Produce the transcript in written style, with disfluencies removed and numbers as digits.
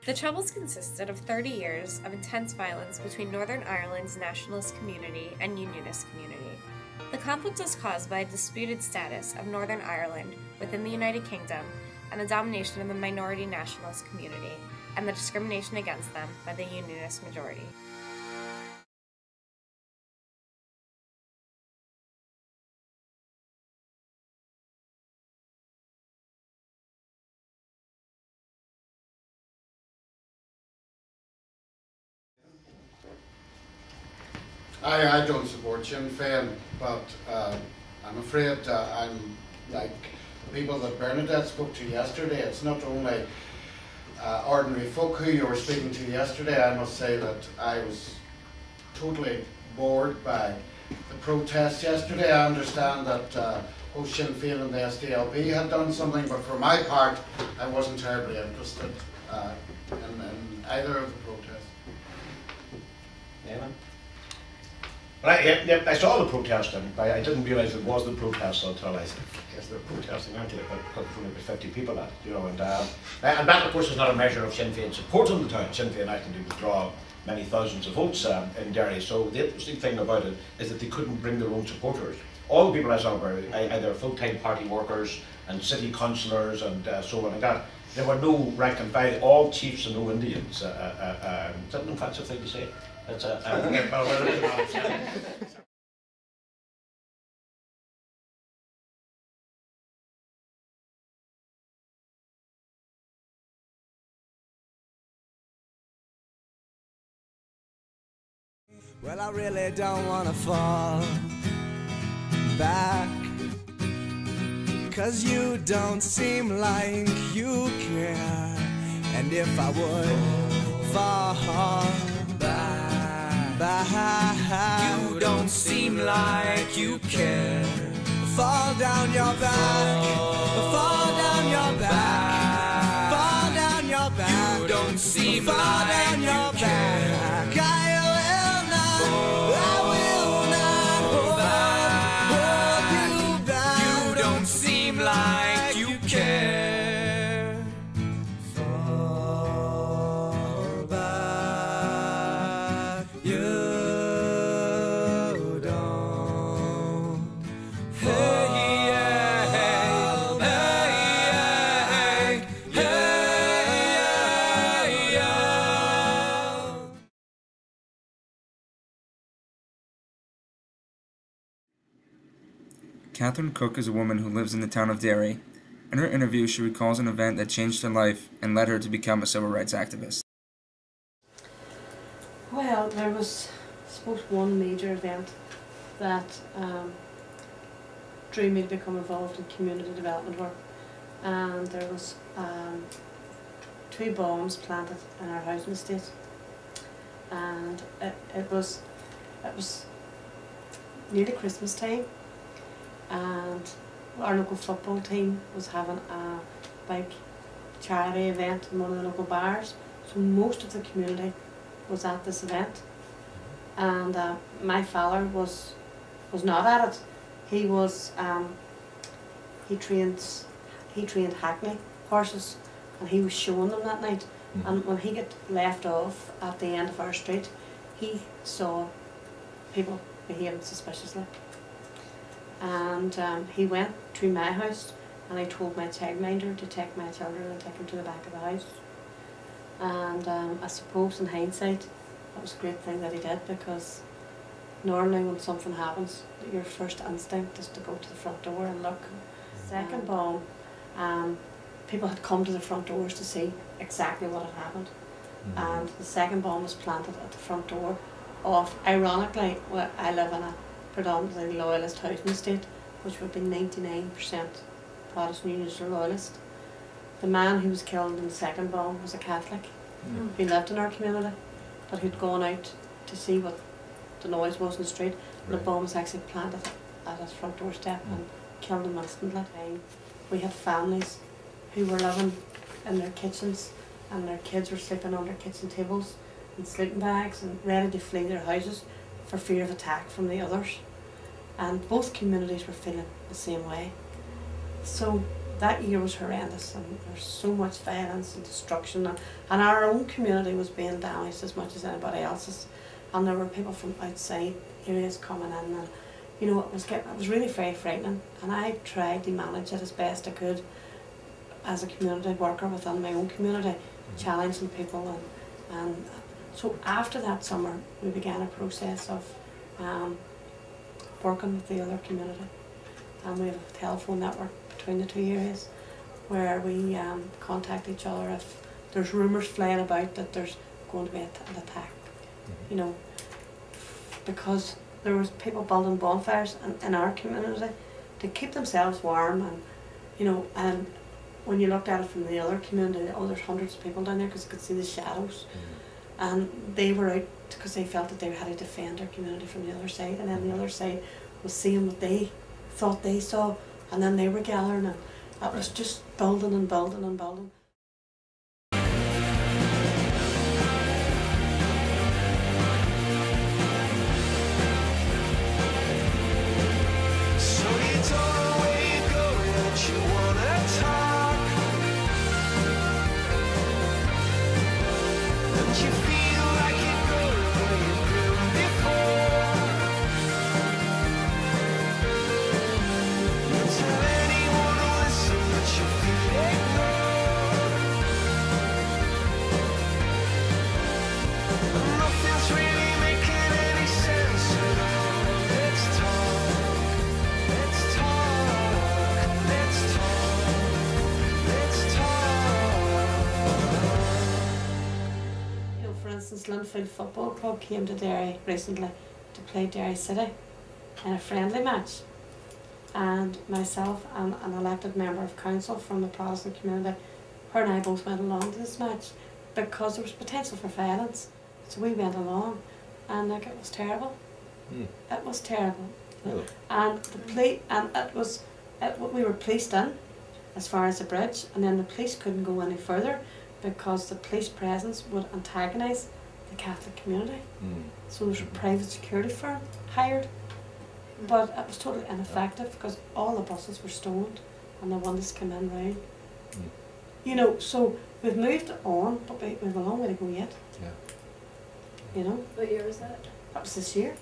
The Troubles consisted of 30 years of intense violence between Northern Ireland's nationalist community and Unionist community. The conflict was caused by a disputed status of Northern Ireland within the United Kingdom and the domination of the minority nationalist community and the discrimination against them by the Unionist majority. I don't support Sinn Féin, but I'm afraid I'm like the people that Bernadette spoke to yesterday. It's not only ordinary folk who you were speaking to yesterday. I must say that I was totally bored by the protests yesterday. I understand that both Sinn Féin and the SDLP had done something, but for my part, I wasn't terribly interested in either of the protests. Yeah. I saw the protesting, but I didn't realise it was the protest until I guess they're protesting, aren't they? Because there's only about 50 people at it, you know. And that, of course, is not a measure of Sinn Féin support in the town. Sinn Féin actually withdraw many thousands of votes in Derry. So the interesting thing about it is that they couldn't bring their own supporters. All the people I saw were either full-time party workers and city councillors and so on like that. There were no rank and file, all chiefs and no Indians. Is that an offensive thing to say? It's Well, I really don't want to fall back, 'cause you don't seem like you care. And if I would fall back, you don't seem like you care. Fall down your back, fall down your back, fall down your back. You don't seem like you care. Like you care. Fall back, you don't. Hey, yeah, hey, hey, hey, yeah. Catherine Cook is a woman who lives in the town of Derry. In her interview, she recalls an event that changed her life and led her to become a civil rights activist. Well, there was, I suppose, one major event that drew me to become involved in community development work, and there was 2 bombs planted in our housing estate, and it was nearly Christmas time. And our local football team was having a big charity event in one of the local bars, so most of the community was at this event, and my father was not at it. He was he trained hackney horses, and he was showing them that night. And when he got left off at the end of our street, he saw people behaving suspiciously. And he went to my house, and I told my childminder to take my children and take them to the back of the house. And I suppose in hindsight, that was a great thing that he did, because normally when something happens, your first instinct is to go to the front door and look. Second bomb, people had come to the front doors to see exactly what had happened. And the second bomb was planted at the front door of, ironically, well, I live in a predominantly loyalist housing estate, which would be 99% Protestant Unionist or loyalist. The man who was killed in the second bomb was a Catholic who lived in our community, but who'd gone out to see what the noise was in the street. And the bomb was actually planted at his front doorstep and killed him instantly. We had families who were living in their kitchens, and their kids were sleeping under kitchen tables and sleeping bags and ready to flee their houses for fear of attack from the others. And both communities were feeling the same way. So that year was horrendous, and there's so much violence and destruction, and our own community was being damaged as much as anybody else's, and there were people from outside areas coming in, and you know, it was really very frightening, and I tried to manage it as best I could as a community worker within my own community, challenging people, and so after that summer we began a process of working with the other community, and we have a telephone network between the two areas where we contact each other if there's rumours flying about that there's going to be an attack, you know, because there was people building bonfires in our community to keep themselves warm, and you know, and when you looked at it from the other community, oh, there's hundreds of people down there because you could see the shadows, and they were out because they felt that they had to defend their community from the other side, and then the other side was seeing what they thought they saw, and then they were gathering, and it was just building and building and building. Linfield Football Club came to Derry recently to play Derry City in a friendly match, and myself and an elected member of council from the Protestant community, her and I both went along to this match because there was potential for violence, so we went along, and like, it was terrible. It was terrible. Really? And we were policed in as far as the bridge, and then the police couldn't go any further because the police presence would antagonise the Catholic community. So there's a private security firm hired, but it was totally ineffective because all the buses were stoned and the ones came in round. You know, so we've moved on, but we've a long way to go yet. Yeah. You know? What year was that? That was this year.